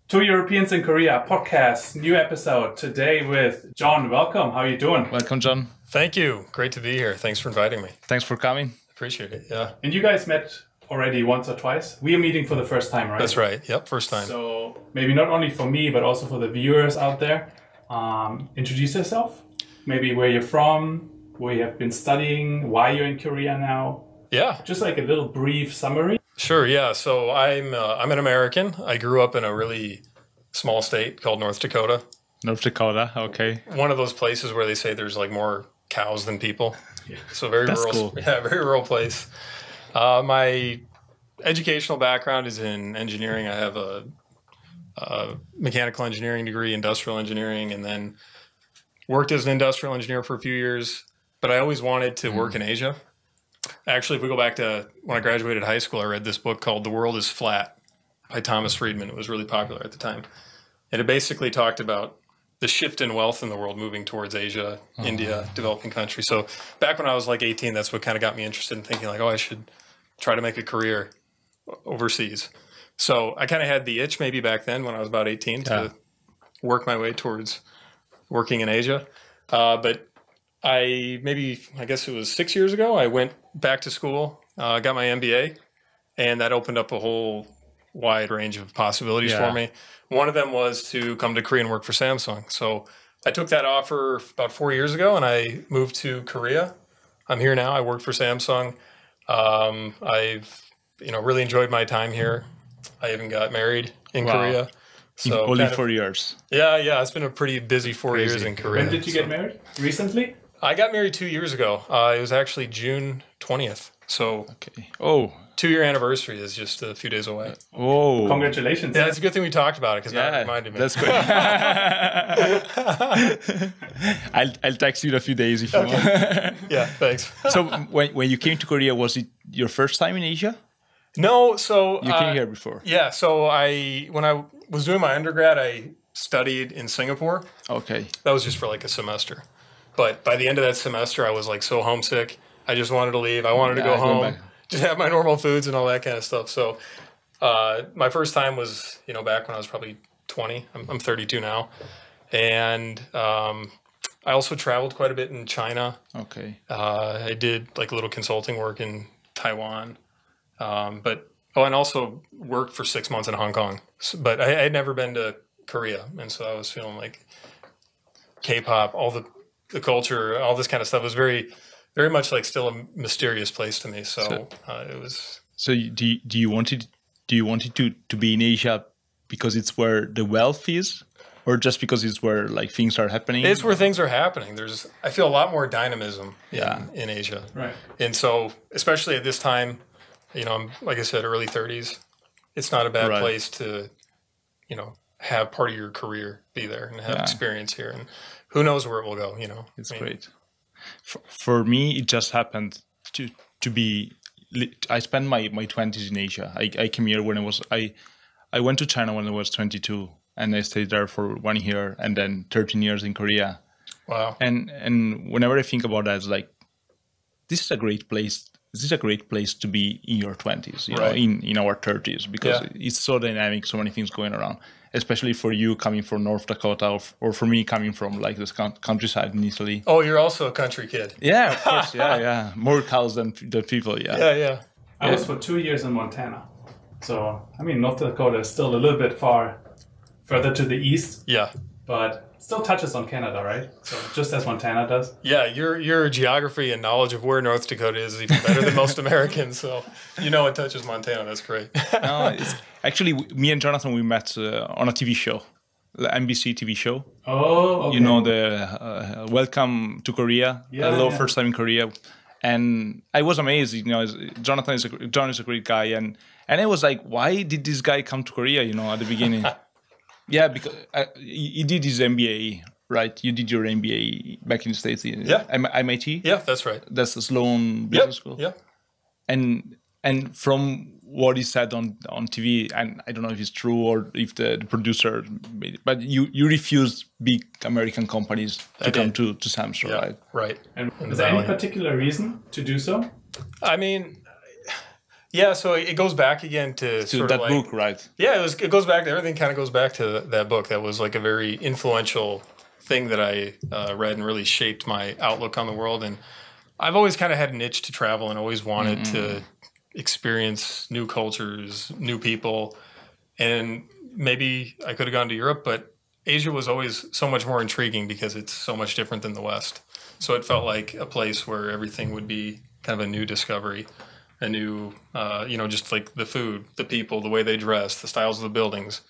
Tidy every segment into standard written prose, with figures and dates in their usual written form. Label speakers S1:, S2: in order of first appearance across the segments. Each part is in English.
S1: Two Europeans in Korea podcast, new episode today with John. Welcome. How are you doing?
S2: Welcome, John.
S3: Thank you. Great to be here. Thanks for inviting me.
S2: Thanks for coming.
S3: Appreciate it. Yeah.
S1: And you guys met already once or twice. We are meeting for the first time, right?
S3: That's right. Yep. First time.
S1: So maybe not only for me, but also for the viewers out there. Introduce yourself. Maybe where you're from, where you have been studying, why you're in Korea now.
S3: Yeah.
S1: Just like a little brief summary.
S3: Sure. Yeah. So I'm an American. I grew up in a really small state called North Dakota.
S2: North Dakota. Okay.
S3: One of those places where they say there's like more cows than people.
S1: Yeah.
S3: So very
S2: That's
S3: rural.
S2: cool.
S3: Yeah. Very rural place. My educational background is in engineering. I have a mechanical engineering degree, industrial engineering, and then worked as an industrial engineer for a few years. But I always wanted to work in Asia. Actually, if we go back to when I graduated high school, I read this book called The World is Flat by Thomas Friedman. It was really popular at the time. And it basically talked about the shift in wealth in the world moving towards Asia, India, developing countries. So back when I was like 18, that's what kind of got me interested in thinking like, oh, I should try to make a career overseas. So I kind of had the itch maybe back then when I was about 18 to work my way towards working in Asia. But I guess it was 6 years ago, I went back to school, got my MBA, and that opened up a whole wide range of possibilities for me. One of them was to come to Korea and work for Samsung. So I took that offer about 4 years ago and I moved to Korea. I'm here now. I work for Samsung. I've really enjoyed my time here. I even got married in Korea. So
S2: only 4 years.
S3: Yeah. It's been a pretty busy 4 years in Korea.
S1: When did you get married? Recently?
S3: I got married 2 years ago. It was actually June 20th. So
S2: Okay. Oh.
S3: 2-year anniversary is just a few days away.
S2: Oh.
S1: Congratulations.
S3: Yeah, it's a good thing we talked about it because now it reminded me.
S2: That's good. I'll text you in a few days if you want.
S3: Yeah, thanks.
S2: So when you came to Korea, was it your first time in Asia?
S3: No, so
S2: You came here before.
S3: Yeah, so when I was doing my undergrad, I studied in Singapore.
S2: Okay.
S3: That was just for like a semester. But by the end of that semester, I was like so homesick. I just wanted to leave. I wanted to go home, just have my normal foods and all that kind of stuff. So my first time was, back when I was probably 20. I'm 32 now. And I also traveled quite a bit in China.
S2: Okay.
S3: I did like a little consulting work in Taiwan. And also worked for 6 months in Hong Kong. But I had never been to Korea. And so I was feeling like K-pop, all the culture, all this kind of stuff was very, very much like still a mysterious place to me. So it was.
S2: So do you want it to be in Asia because it's where the wealth is, or just because it's where like things are happening?
S3: It's where things are happening. I feel a lot more dynamism in Asia.
S1: Right.
S3: And so, especially at this time, I'm, like I said, early 30s. It's not a bad place to, have part of your career be there and have experience here. And who knows where it will go,
S2: It's great. For me, it just happened to be. I spent my 20s in Asia. I came here when I went to China when I was 22, and I stayed there for 1 year, and then 13 years in Korea.
S3: Wow.
S2: And whenever I think about that, it's like, this is a great place. This is a great place to be in your 20s, in our 30s, because it's so dynamic, so many things going around. Especially for you coming from North Dakota, or for me coming from like this countryside in Italy.
S3: Oh, you're also a country kid.
S2: Yeah, of course. Yeah. More cows than people.
S3: Yeah.
S1: I was for 2 years in Montana. So, North Dakota is still a little bit further to the east.
S3: Yeah.
S1: But still touches on Canada, right? So just as Montana does.
S3: Yeah, your geography and knowledge of where North Dakota is even better than most Americans. So it touches Montana. That's great.
S2: No, actually, me and Jonathan, we met on a TV show, the NBC TV show.
S1: Oh, okay.
S2: The Welcome to Korea. Hello, first time in Korea. And I was amazed. John is a great guy, and I was like, why did this guy come to Korea? At the beginning. Yeah, because he did his MBA, right? You did your MBA back in the States. MIT.
S3: Yeah, that's right.
S2: That's the Sloan Business School.
S3: Yeah.
S2: And from what he said on TV, and I don't know if it's true or if the producer made it, but you refused big American companies to come to Samsung, right?
S3: Right.
S1: And is there any particular reason to do so?
S3: Yeah, so it goes back again to sort
S2: that
S3: of
S2: book, right?
S3: Yeah, it goes back. Everything kind of goes back to that book. That was like a very influential thing that I read and really shaped my outlook on the world. And I've always kind of had an itch to travel and always wanted to experience new cultures, new people. And maybe I could have gone to Europe, but Asia was always so much more intriguing because it's so much different than the West. So it felt like a place where everything would be kind of a new discovery, a new, just like the food, the people, the way they dress, the styles of the buildings.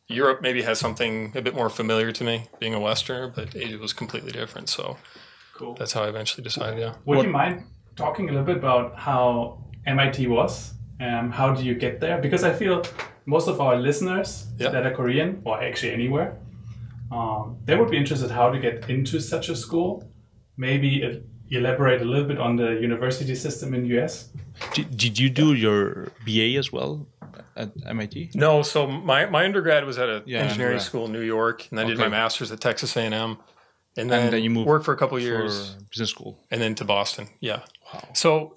S3: Europe maybe has something a bit more familiar to me, being a Westerner, but Asia was completely different. So
S1: cool.
S3: That's how I eventually decided, yeah.
S1: Would you mind talking a little bit about how MIT was? How do you get there? Because I feel most of our listeners that are Korean, or actually anywhere, they would be interested how to get into such a school. Maybe elaborate a little bit on the university system in the US.
S2: Did you do your BA as well at MIT?
S3: No, so my undergrad was at an engineering school in New York, and I did my master's at Texas A&M, and then you moved worked for a couple of years
S2: for business school,
S3: and then to Boston. Yeah. Wow. So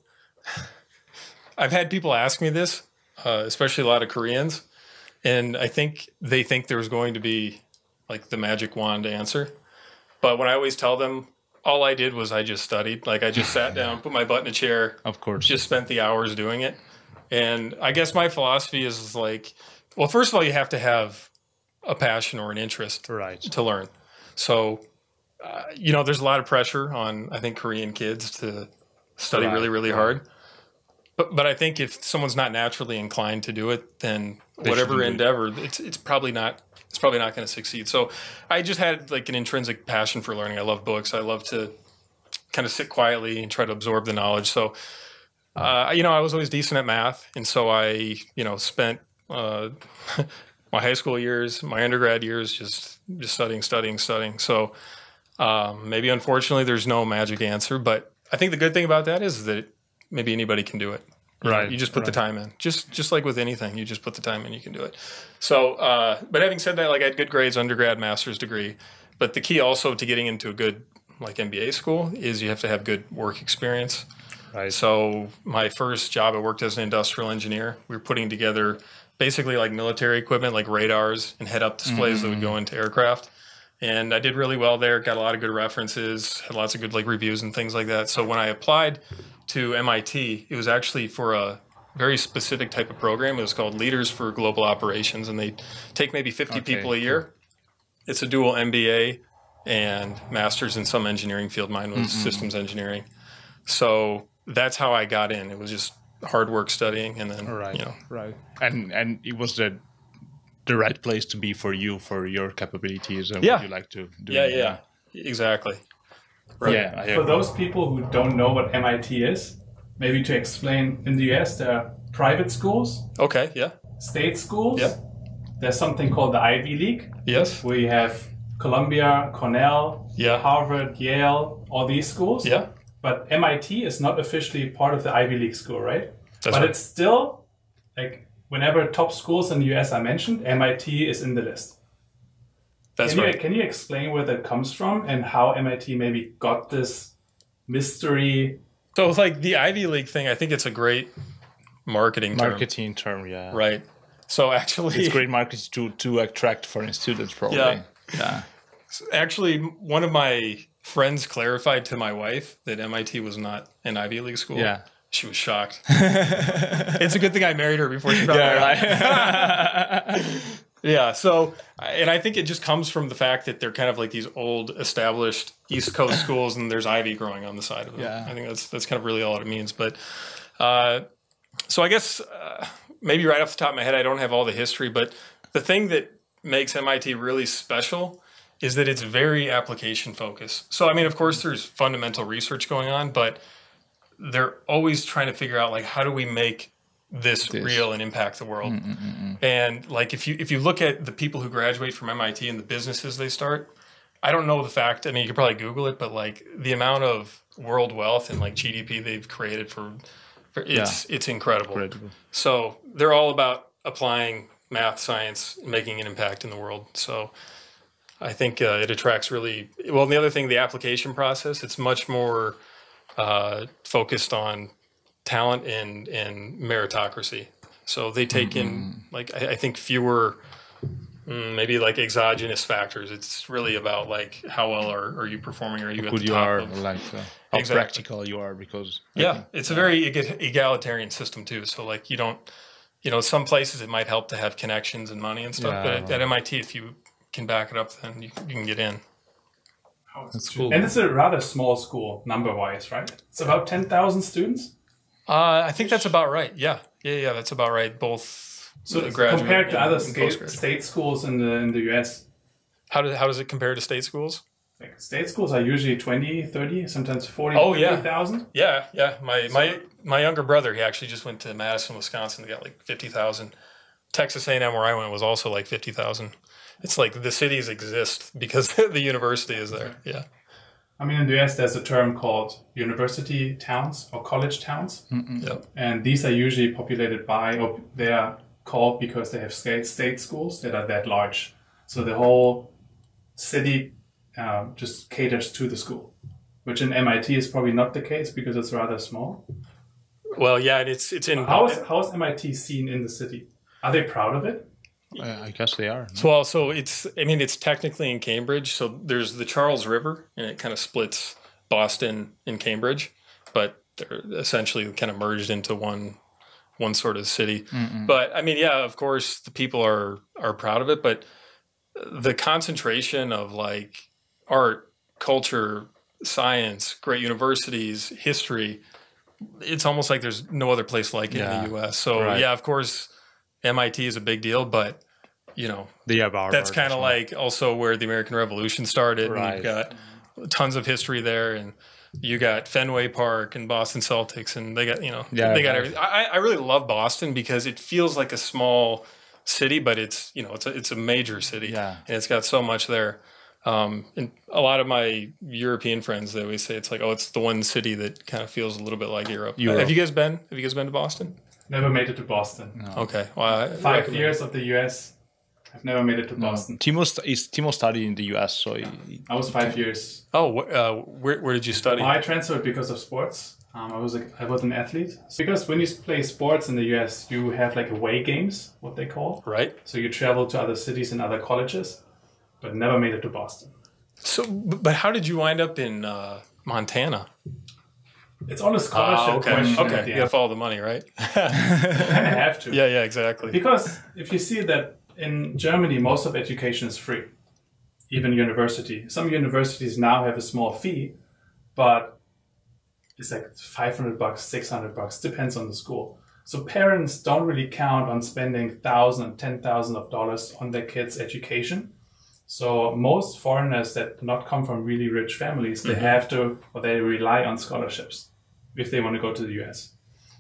S3: I've had people ask me this, especially a lot of Koreans, and I think they think there's going to be like the magic wand answer, but when I always tell them, all I did was I just studied. Like I just sat down, put my butt in a chair.
S2: Of course.
S3: Just spent the hours doing it. And I guess my philosophy is like, well, first of all, you have to have a passion or an interest to learn. So, there's a lot of pressure on, I think, Korean kids to study really, really hard. But I think if someone's not naturally inclined to do it, then whatever endeavor, it's probably not. It's probably not going to succeed. So I just had like an intrinsic passion for learning. I love books. I love to kind of sit quietly and try to absorb the knowledge. So, I was always decent at math. And so I, spent my high school years, my undergrad years, just studying. So maybe unfortunately there's no magic answer, but I think the good thing about that is that maybe anybody can do it. You just put the time in. Just like with anything, you just put the time in, you can do it. So, but having said that, like I had good grades, undergrad, master's degree. But the key also to getting into a good like MBA school is you have to have good work experience. Right. So my first job, I worked as an industrial engineer. We were putting together basically like military equipment, like radars and head-up displays that would go into aircraft. And I did really well there, got a lot of good references, had lots of good like reviews and things like that. So when I applied to MIT, it was actually for a very specific type of program. It was called Leaders for Global Operations, and they take maybe 50 people a year. It's a dual MBA and master's in some engineering field. Mine was systems engineering. So that's how I got in. It was just hard work studying, and then
S2: and it was the right place to be for you, for your capabilities and what you like to do.
S3: Yeah, exactly.
S1: Right. Yeah, for those people who don't know what MIT is, maybe to explain, in the US there are private schools.
S3: Okay, yeah.
S1: State schools.
S3: Yeah.
S1: There's something called the Ivy League.
S3: Yes.
S1: We have Columbia, Cornell, Harvard, Yale, all these schools.
S3: Yeah.
S1: But MIT is not officially part of the Ivy League school, right?
S3: That's right.
S1: It's still, like, whenever top schools in the US are mentioned, MIT is in the list. Can you explain where that comes from and how MIT maybe got this mystery?
S3: So like the Ivy League thing, I think it's a great marketing
S2: term, yeah.
S3: Right. So actually,
S2: it's great marketing to attract foreign students, probably.
S3: Yeah. So actually, one of my friends clarified to my wife that MIT was not an Ivy League school.
S2: Yeah.
S3: She was shocked. It's a good thing I married her before she found out. Yeah, so, and I think it just comes from the fact that they're kind of like these old, established East Coast schools, and there's ivy growing on the side of them. Yeah. I think that's kind of really all it means. But, so I guess maybe right off the top of my head, I don't have all the history, but the thing that makes MIT really special is that it's very application focused. So, I mean, of course, there's fundamental research going on, but they're always trying to figure out, like, how do we make this real and impact the world. And like if you look at the people who graduate from MIT and the businesses they start, I don't know the fact, I mean you could probably Google it, but like the amount of world wealth and like GDP they've created for it's incredible. So they're all about applying math, science, and making an impact in the world. So I think it attracts really well. And the other thing, the application process, it's much more focused on talent and meritocracy. So they take in, like, I think fewer, maybe like exogenous factors. It's really about like how well are you performing? Are you
S2: how
S3: at
S2: good
S3: the
S2: you
S3: top
S2: are,
S3: of,
S2: like how
S3: Exactly.
S2: practical you are, because
S3: it's a very egalitarian system too. So like you don't, some places it might help to have connections and money and stuff, but at MIT, if you can back it up, then you can get in.
S2: That's cool.
S1: And it's a rather small school number-wise, right? It's about 10,000 students.
S3: I think that's about right. Yeah, that's about right. Both
S1: compared to other state schools in the US.
S3: How does it compare to state schools?
S1: Like state schools are usually 20, 30, sometimes 40, 50,000.
S3: Yeah. My younger brother, he actually just went to Madison, Wisconsin. They got like 50,000. Texas A&M, where I went, was also like 50,000. It's like the cities exist because the university is there. Yeah.
S1: I mean, in the US, there's a term called university towns or college towns.
S3: Yep.
S1: And these are usually populated by, or they are called because they have state schools that are that large. So the whole city just caters to the school, which in MIT is probably not the case because it's rather small.
S3: Well, yeah, it's in.
S1: How is MIT seen in the city? Are they proud of it?
S2: I guess they are.
S3: No? So it's technically in Cambridge. So there's the Charles River, and it kind of splits Boston and Cambridge, but they're essentially kind of merged into one sort of city. But I mean, yeah, of course, the people are proud of it, but the concentration of like art, culture, science, great universities, history, it's almost like there's no other place like it in the U.S. So yeah, of course, MIT is a big deal, but that's kind of like also where the American Revolution started. Right. And you've got tons of history there, and you got Fenway Park and Boston Celtics, and they got they got everything. I really love Boston because it feels like a small city, but it's it's a major city, and it's got so much there. And a lot of my European friends, they always say it's like, it's the one city that kind of feels a little bit like Europe. Have you guys been to Boston?
S1: Never made it to Boston.
S3: No. Okay. Well,
S1: 5 years of the US. I've never made it to Boston.
S2: Timo studied in the US, so
S1: I was 5 years.
S3: Oh, where did you study?
S1: I transferred because of sports. I was an athlete. Because when you play sports in the US, you have like away games, what they call.
S3: Right.
S1: So you travel to other cities and other colleges, but never made it to Boston.
S3: So, but how did you wind up in Montana?
S1: It's on a scholarship question.
S3: Okay, you got to follow the money, right?
S1: You kind of have to.
S3: Yeah, exactly.
S1: Because if you see that in Germany, most of education is free, even university. Some universities now have a small fee, but it's like $500, $600, depends on the school. So parents don't really count on spending $1,000, $10,000 on their kids' education. So most foreigners that not come from really rich families, they have to, or they rely on scholarships if they want to go to the US.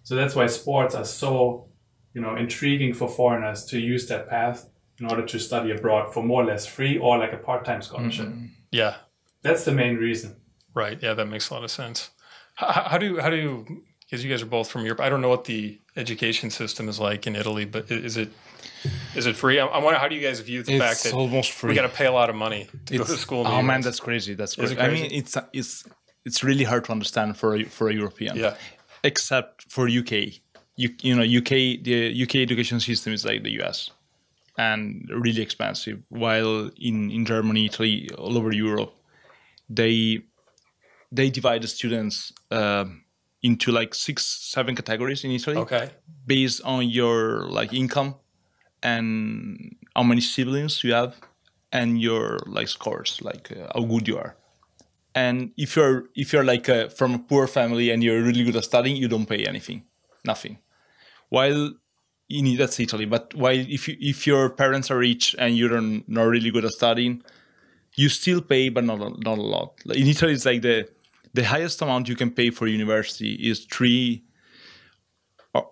S1: So that's why sports are so, intriguing for foreigners to use that path in order to study abroad for more or less free or like a part-time scholarship.
S3: Yeah.
S1: That's the main reason. Right.
S3: Yeah, that makes a lot of sense. How do you, because you guys are both from Europe, I don't know what the education system is like in Italy, but is it free? I wonder, how do you guys view the fact that
S2: almost free.
S3: We got to pay a lot of money to go to school?
S2: Oh man, that's crazy. That's crazy. I mean, it's really hard to understand for a European.
S3: Yeah.
S2: Except for UK. The UK education system is like the US and really expensive. While in Germany, Italy, all over Europe, they divide the students into like 6-7 categories in Italy.
S3: Okay.
S2: Based on your like income and how many siblings you have and your like scores, like how good you are. And if you're like from a poor family and you're really good at studying, you don't pay nothing. While that's Italy, but while if your parents are rich and you're not really good at studying, you still pay, but not a lot. Like in Italy, it's like the highest amount you can pay for university is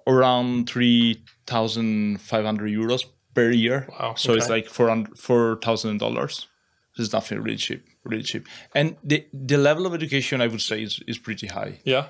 S2: around 3,500 euros per year.
S3: Wow.
S2: So it's like $4,000. It's nothing really cheap. And the level of education, I would say, is pretty high.
S3: Yeah.